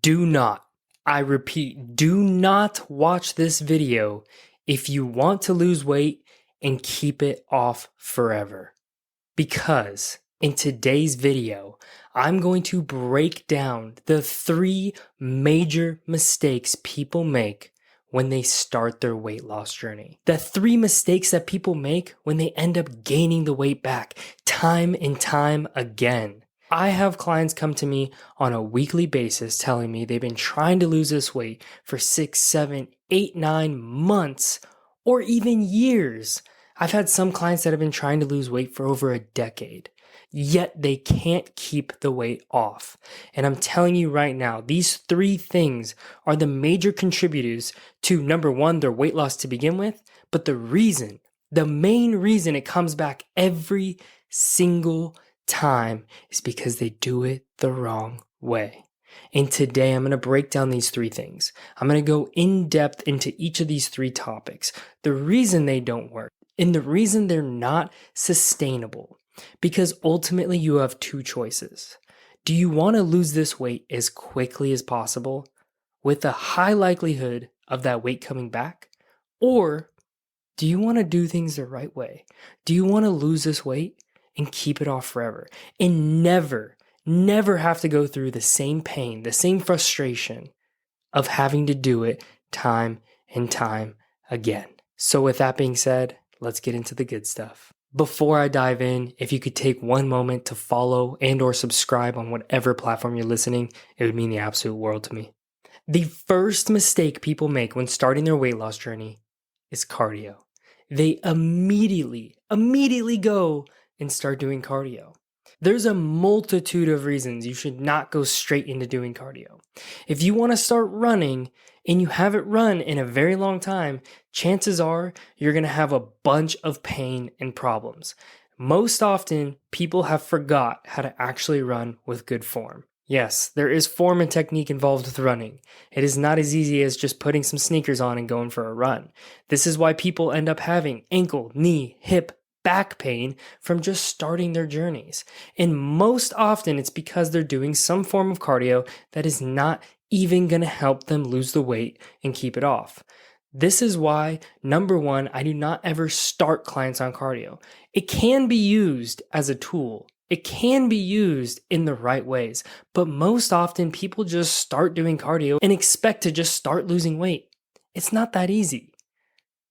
Do not, I repeat, do not watch this video if you want to lose weight and keep it off forever. Because in today's video, I'm going to break down the 3 major mistakes people make when they start their weight loss journey. The 3 mistakes that people make when they end up gaining the weight back time and time again. I have clients come to me on a weekly basis telling me they've been trying to lose this weight for 6, 7, 8, 9 months, or even years. I've had some clients that have been trying to lose weight for over a decade, yet they can't keep the weight off. And I'm telling you right now, these 3 things are the major contributors to, number 1, their weight loss to begin with, but the main reason it comes back every single time is because they do it the wrong way. And today I'm going to break down these 3 things. I'm going to go in depth into each of these 3 topics, the reason they don't work, and the reason they're not sustainable. Because ultimately you have 2 choices. Do you want to lose this weight as quickly as possible with a high likelihood of that weight coming back? Or do you want to do things the right way? Do you want to lose this weight and keep it off forever and never have to go through the same pain, the same frustration of having to do it time and time again? So with that being said, let's get into the good stuff. Before I dive in, if you could take 1 moment to follow and or subscribe on whatever platform you're listening, it would mean the absolute world to me. The first mistake people make when starting their weight loss journey is cardio. They immediately go and start doing cardio. There's a multitude of reasons you should not go straight into doing cardio. If you want to start running and you haven't run in a very long time, chances are you're going to have a bunch of pain and problems. Most often, people have forgot how to actually run with good form. Yes, there is form and technique involved with running. It is not as easy as just putting some sneakers on and going for a run. This is why people end up having ankle, knee, hip, back pain from just starting their journeys. And most often it's because they're doing some form of cardio that is not even going to help them lose the weight and keep it off. This is why, number 1, I do not ever start clients on cardio. It can be used as a tool. It can be used in the right ways, but most often people just start doing cardio and expect to just start losing weight. It's not that easy.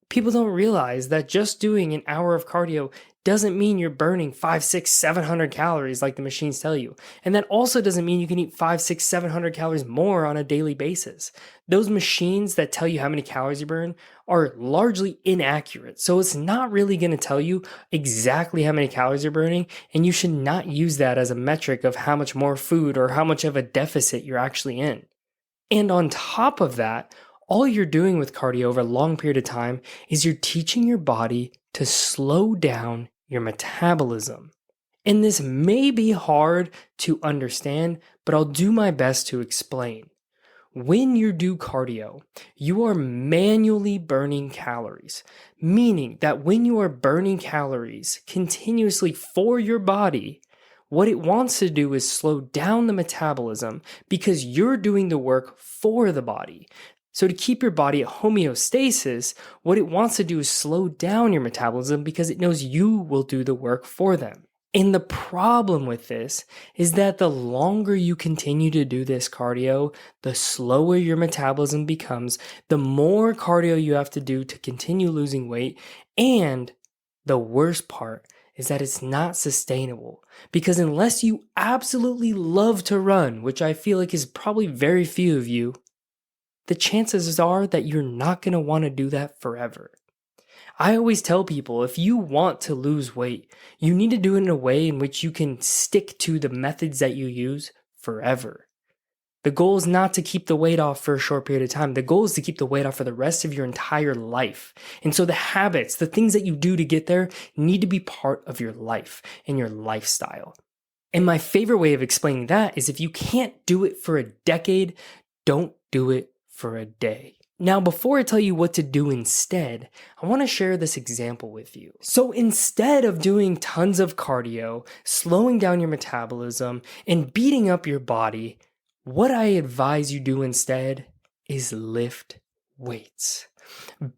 People don't realize that just doing an hour of cardio doesn't mean you're burning 500, 600, 700 calories like the machines tell you. And that also doesn't mean you can eat 500, 600, 700 calories more on a daily basis. Those machines that tell you how many calories you burn are largely inaccurate. So it's not really going to tell you exactly how many calories you're burning, and you should not use that as a metric of how much more food or how much of a deficit you're actually in. And on top of that, all you're doing with cardio over a long period of time is you're teaching your body to slow down your metabolism. And this may be hard to understand, but I'll do my best to explain. When you do cardio, you are manually burning calories, meaning that when you are burning calories continuously for your body, what it wants to do is slow down the metabolism because you're doing the work for the body. So to keep your body at homeostasis, what it wants to do is slow down your metabolism because it knows you will do the work for them. And the problem with this is that the longer you continue to do this cardio, the slower your metabolism becomes, the more cardio you have to do to continue losing weight, and the worst part is that it's not sustainable. Because unless you absolutely love to run, which I feel like is probably very few of you, the chances are that you're not going to want to do that forever. I always tell people, if you want to lose weight, you need to do it in a way in which you can stick to the methods that you use forever. The goal is not to keep the weight off for a short period of time. The goal is to keep the weight off for the rest of your entire life. And so the habits, the things that you do to get there need to be part of your life and your lifestyle. And my favorite way of explaining that is if you can't do it for a decade, don't do it for a day. Now, before I tell you what to do instead, I want to share this example with you. So instead of doing tons of cardio, slowing down your metabolism, and beating up your body, What I advise you do instead is lift weights.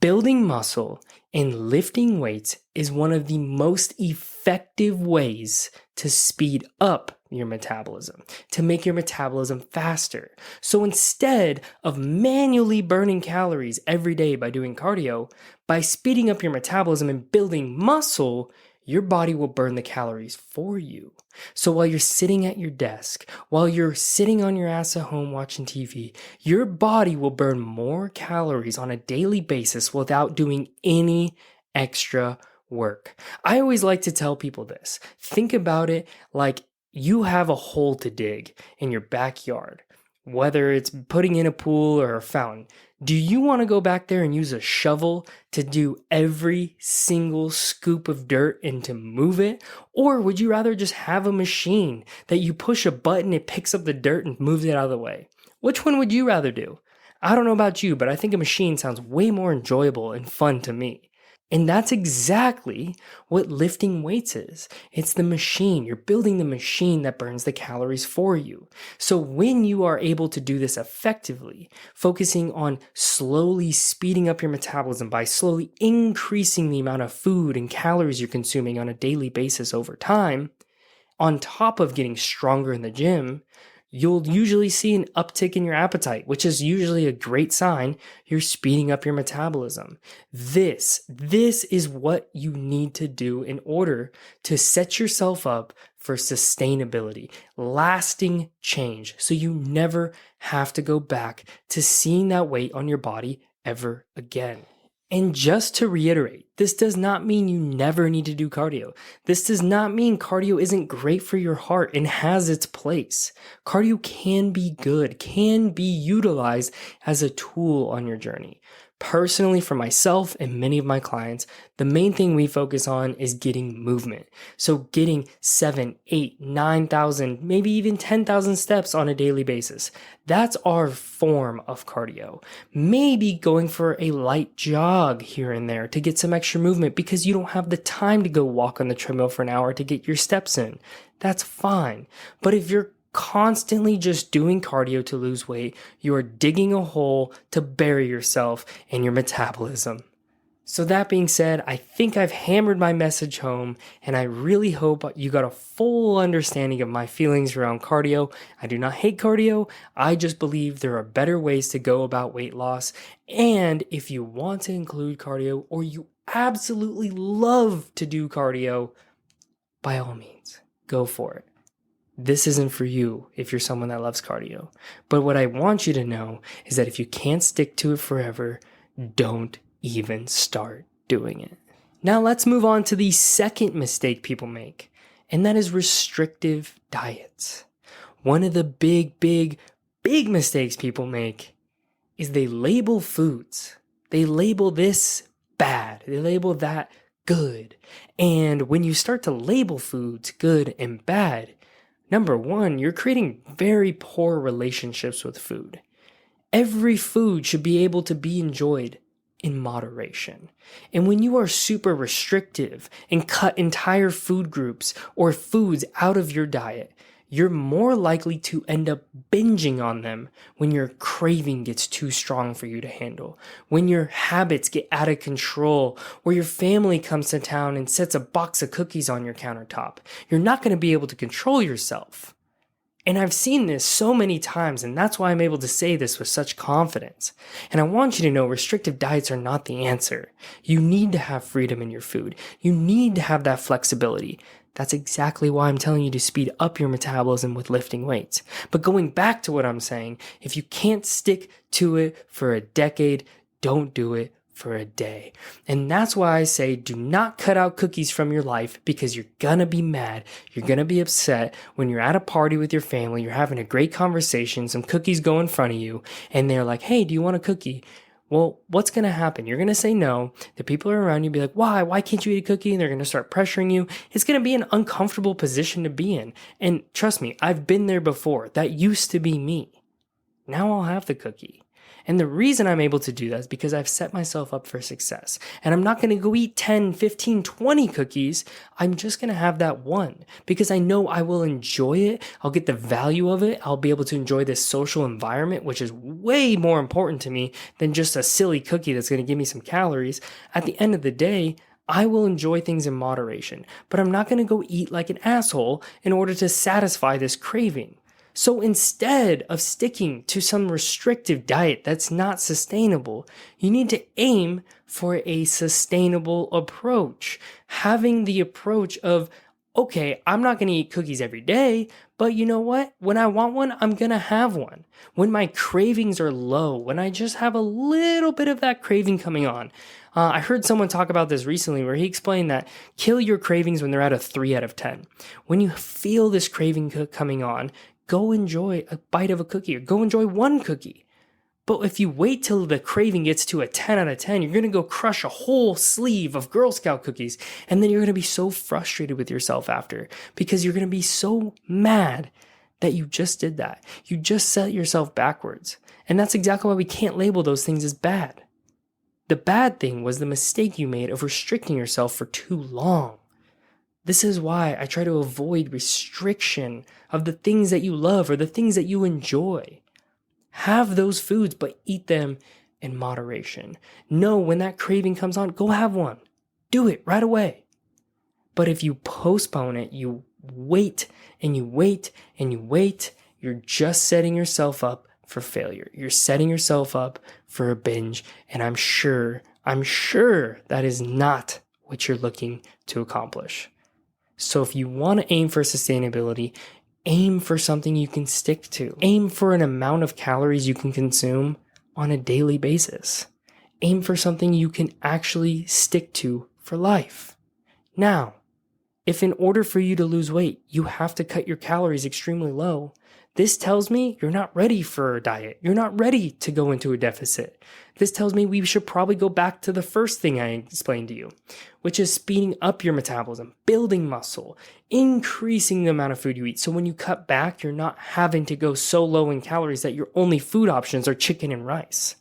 Building muscle and lifting weights is one of the most effective ways to speed up your metabolism, to make your metabolism faster. So instead of manually burning calories every day by doing cardio, by speeding up your metabolism and building muscle, your body will burn the calories for you. So while you're sitting at your desk, while you're sitting on your ass at home watching TV, your body will burn more calories on a daily basis without doing any extra work. I always like to tell people this. Think about it like you have a hole to dig in your backyard, whether it's putting in a pool or a fountain. Do you want to go back there and use a shovel to do every single scoop of dirt and to move it? Or would you rather just have a machine that you push a button, it picks up the dirt and moves it out of the way? Which one would you rather do? I don't know about you, but I think a machine sounds way more enjoyable and fun to me. And that's exactly what lifting weights is. It's the machine. You're building the machine that burns the calories for you. So when you are able to do this effectively, focusing on slowly speeding up your metabolism by slowly increasing the amount of food and calories you're consuming on a daily basis over time, on top of getting stronger in the gym, you'll usually see an uptick in your appetite, which is usually a great sign you're speeding up your metabolism. This is what you need to do in order to set yourself up for sustainability, lasting change, so you never have to go back to seeing that weight on your body ever again. And just to reiterate, this does not mean you never need to do cardio. This does not mean cardio isn't great for your heart and has its place. Cardio can be good, can be utilized as a tool on your journey. Personally, for myself and many of my clients, the main thing we focus on is getting movement. So getting 7, 8, 9,000, maybe even 10,000 steps on a daily basis. That's our form of cardio. Maybe going for a light jog here and there to get some extra movement because you don't have the time to go walk on the treadmill for an hour to get your steps in. That's fine. But if you're constantly just doing cardio to lose weight, you are digging a hole to bury yourself and your metabolism. So that being said, I think I've hammered my message home, and I really hope you got a full understanding of my feelings around cardio. I do not hate cardio. I just believe there are better ways to go about weight loss. And if you want to include cardio, or you absolutely love to do cardio, by all means, go for it. This isn't for you if you're someone that loves cardio. But what I want you to know is that if you can't stick to it forever, don't even start doing it. Now let's move on to the second mistake people make, and that is restrictive diets. One of the big mistakes people make is they label foods. They label this bad. They label that good. And when you start to label foods good and bad, number one, you're creating very poor relationships with food. Every food should be able to be enjoyed in moderation. And when you are super restrictive and cut entire food groups or foods out of your diet, you're more likely to end up binging on them when your craving gets too strong for you to handle, when your habits get out of control, or your family comes to town and sets a box of cookies on your countertop. You're not going to be able to control yourself. And I've seen this so many times, and that's why I'm able to say this with such confidence. And I want you to know restrictive diets are not the answer. You need to have freedom in your food. You need to have that flexibility. That's exactly why I'm telling you to speed up your metabolism with lifting weights. But going back to what I'm saying, if you can't stick to it for a decade, don't do it for a day. And that's why I say do not cut out cookies from your life, because you're gonna be mad. You're gonna be upset when you're at a party with your family, you're having a great conversation, some cookies go in front of you, and they're like, hey, do you want a cookie? Well, what's going to happen? You're going to say no. The people around you be like, why? Why can't you eat a cookie? And they're going to start pressuring you. It's going to be an uncomfortable position to be in. And trust me, I've been there before. That used to be me. Now I'll have the cookie. And the reason I'm able to do that is because I've set myself up for success. And I'm not going to go eat 10, 15, 20 cookies. I'm just going to have that one because I know I will enjoy it. I'll get the value of it. I'll be able to enjoy this social environment, which is way more important to me than just a silly cookie that's going to give me some calories. At the end of the day, I will enjoy things in moderation, but I'm not going to go eat like an asshole in order to satisfy this craving. So instead of sticking to some restrictive diet that's not sustainable, you need to aim for a sustainable approach. Having the approach of, okay, I'm not going to eat cookies every day, but you know what? When I want one, I'm going to have one. When my cravings are low, when I just have a little bit of that craving coming on. I heard someone talk about this recently where he explained that kill your cravings when they're at a 3 out of 10. When you feel this craving coming on, go enjoy a bite of a cookie or go enjoy one cookie. But if you wait till the craving gets to a 10 out of 10, you're going to go crush a whole sleeve of Girl Scout cookies. And then you're going to be so frustrated with yourself after because you're going to be so mad that you just did that. You just set yourself backwards. And that's exactly why we can't label those things as bad. The bad thing was the mistake you made of restricting yourself for too long. This is why I try to avoid restriction of the things that you love or the things that you enjoy. Have those foods, but eat them in moderation. Know when that craving comes on, go have one. Do it right away. But if you postpone it, you wait and you wait and you wait, you're just setting yourself up for failure. You're setting yourself up for a binge, and I'm sure that is not what you're looking to accomplish. So if you want to aim for sustainability, aim for something you can stick to. Aim for an amount of calories you can consume on a daily basis. Aim for something you can actually stick to for life. Now, if in order for you to lose weight, you have to cut your calories extremely low, this tells me you're not ready for a diet. You're not ready to go into a deficit. This tells me we should probably go back to the first thing I explained to you, which is speeding up your metabolism, building muscle, increasing the amount of food you eat. So when you cut back, you're not having to go so low in calories that your only food options are chicken and rice.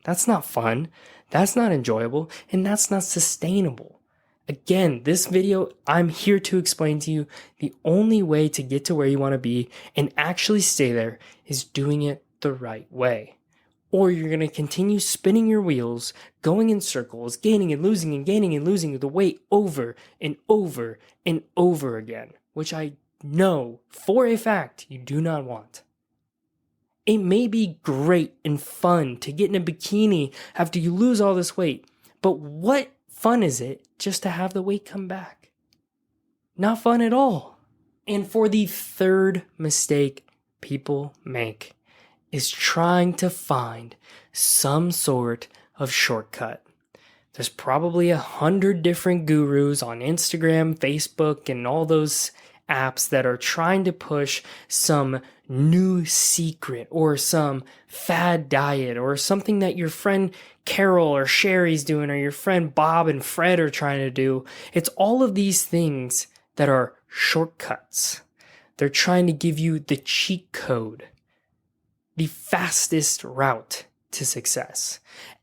That's not fun. That's not enjoyable. And that's not sustainable. Again, this video, I'm here to explain to you the only way to get to where you want to be and actually stay there is doing it the right way. Or you're going to continue spinning your wheels, going in circles, gaining and losing the weight over and over and over again, which I know for a fact you do not want. It may be great and fun to get in a bikini after you lose all this weight, but what fun is it just to have the weight come back? Not fun at all. And for the third mistake people make is trying to find some sort of shortcut. There's probably 100 different gurus on Instagram, Facebook, and all those apps that are trying to push some new secret or some fad diet or something that your friend Carol or Sherry's doing or your friend Bob and Fred are trying to do. It's all of these things that are shortcuts. They're trying to give you the cheat code, the fastest route to success.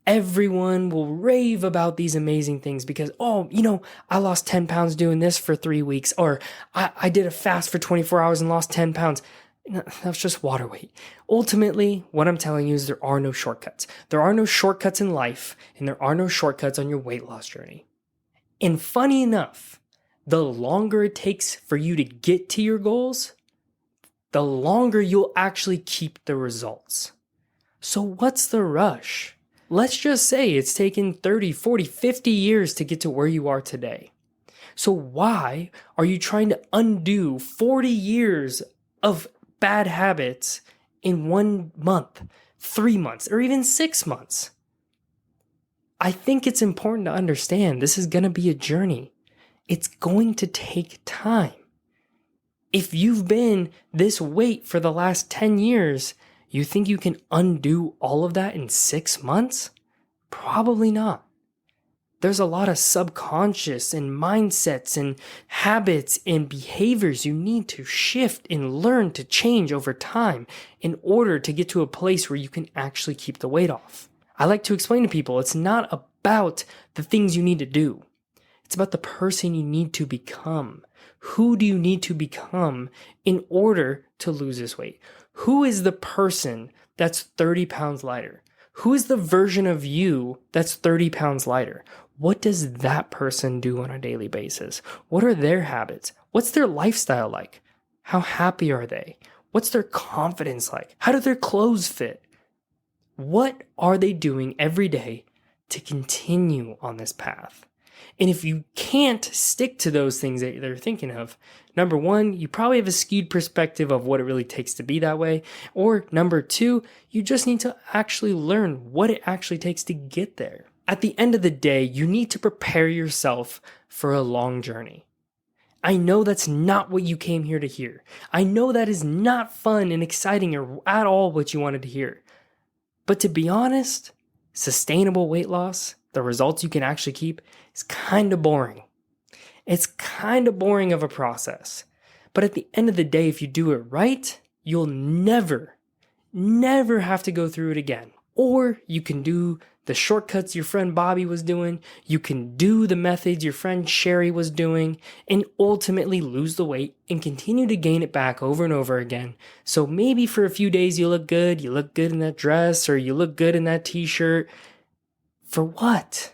Everyone will rave about these amazing things because, I lost 10 pounds doing this for 3 weeks, or I did a fast for 24 hours and lost 10 pounds. No, that's just water weight. Ultimately, what I'm telling you is there are no shortcuts. There are no shortcuts in life, and there are no shortcuts on your weight loss journey. And funny enough, the longer it takes for you to get to your goals, the longer you'll actually keep the results. So what's the rush? Let's just say it's taken 30, 40, 50 years to get to where you are today. So why are you trying to undo 40 years of bad habits in 1 month, 3 months, or even 6 months? I think it's important to understand this is going to be a journey. It's going to take time. If you've been this weight for the last 10 years, you think you can undo all of that in 6 months? Probably not. There's a lot of subconscious and mindsets and habits and behaviors you need to shift and learn to change over time in order to get to a place where you can actually keep the weight off. I like to explain to people it's not about the things you need to do. It's about the person you need to become. Who do you need to become in order to lose this weight? Who is the person that's 30 pounds lighter? Who is the version of you that's 30 pounds lighter? What does that person do on a daily basis? What are their habits? What's their lifestyle like? How happy are they? What's their confidence like? How do their clothes fit? What are they doing every day to continue on this path? And if you can't stick to those things that they're thinking of, number one, you probably have a skewed perspective of what it really takes to be that way. Or number two, you just need to actually learn what it actually takes to get there. At the end of the day, you need to prepare yourself for a long journey. I know that's not what you came here to hear. I know that is not fun and exciting or at all what you wanted to hear. But to be honest, sustainable weight loss, the results you can actually keep, is kind of boring. It's kind of boring of a process. But at the end of the day, if you do it right, you'll never have to go through it again. Or you can do the shortcuts your friend Bobby was doing, you can do the methods your friend Sherry was doing, and ultimately lose the weight and continue to gain it back over and over again. So maybe for a few days you look good in that dress, or you look good in that t-shirt. For what?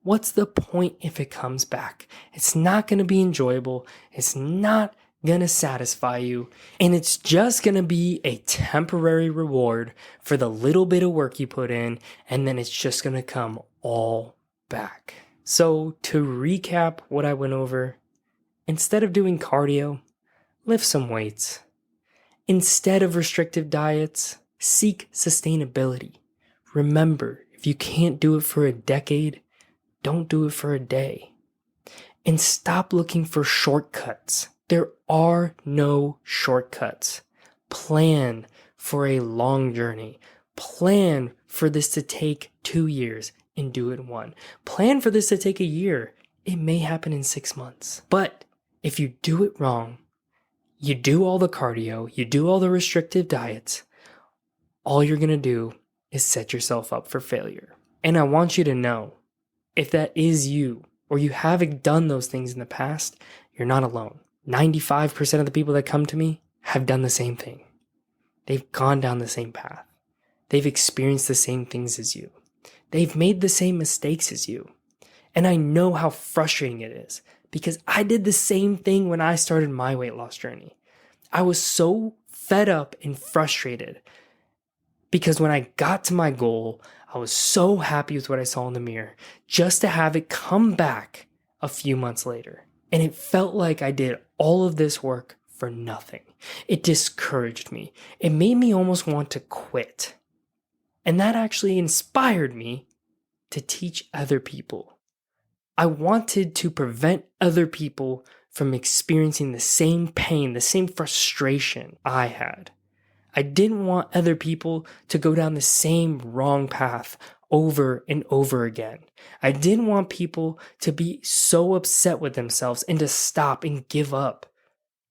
What's the point if it comes back? It's not going to be enjoyable. It's not going to satisfy you. And it's just going to be a temporary reward for the little bit of work you put in. And then it's just going to come all back. So to recap what I went over, instead of doing cardio, lift some weights. Instead of restrictive diets, seek sustainability. Remember, if you can't do it for a decade, don't do it for a day. And stop looking for shortcuts. There are no shortcuts. Plan for a long journey. Plan for this to take 2 years and do it in 1. Plan for this to take a year. It may happen in 6 months. But if you do it wrong, you do all the cardio, you do all the restrictive diets, all you're going to do is set yourself up for failure. And I want you to know, if that is you, or you haven't done those things in the past, you're not alone. 95% of the people that come to me have done the same thing. They've gone down the same path. They've experienced the same things as you. They've made the same mistakes as you. And I know how frustrating it is, because I did the same thing when I started my weight loss journey. I was so fed up and frustrated because when I got to my goal, I was so happy with what I saw in the mirror, just to have it come back a few months later. And it felt like I did all of this work for nothing. It discouraged me. It made me almost want to quit. And that actually inspired me to teach other people. I wanted to prevent other people from experiencing the same pain, the same frustration I had. I didn't want other people to go down the same wrong path over and over again. I didn't want people to be so upset with themselves and to stop and give up.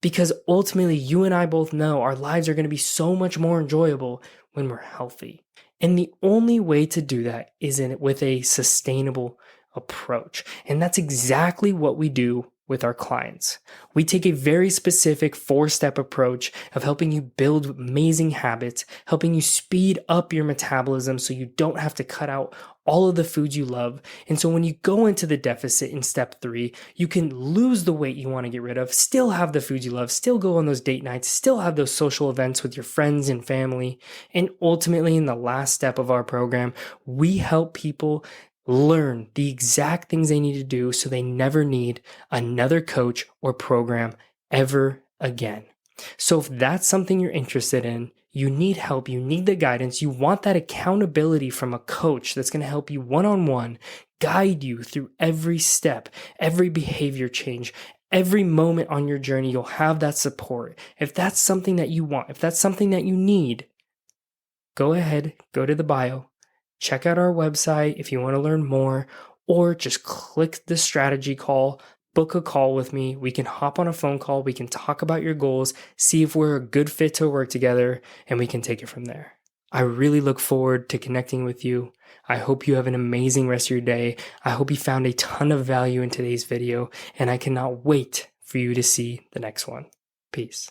Because ultimately, you and I both know our lives are going to be so much more enjoyable when we're healthy. And the only way to do that is with a sustainable approach. And that's exactly what we do with our clients. We take a very specific 4-step approach of helping you build amazing habits, helping you speed up your metabolism so you don't have to cut out all of the foods you love. And so when you go into the deficit in step 3, you can lose the weight you want to get rid of, still have the foods you love, still go on those date nights, still have those social events with your friends and family. And ultimately, in the last step of our program, we help people learn the exact things they need to do so they never need another coach or program ever again. So if that's something you're interested in, you need help, you need the guidance, you want that accountability from a coach that's going to help you one-on-one, guide you through every step, every behavior change, every moment on your journey, you'll have that support. If that's something that you want, if that's something that you need, go ahead, go to the bio. Check out our website if you want to learn more, or just click the strategy call, book a call with me. We can hop on a phone call. We can talk about your goals, see if we're a good fit to work together, and we can take it from there. I really look forward to connecting with you. I hope you have an amazing rest of your day. I hope you found a ton of value in today's video, and I cannot wait for you to see the next one. Peace.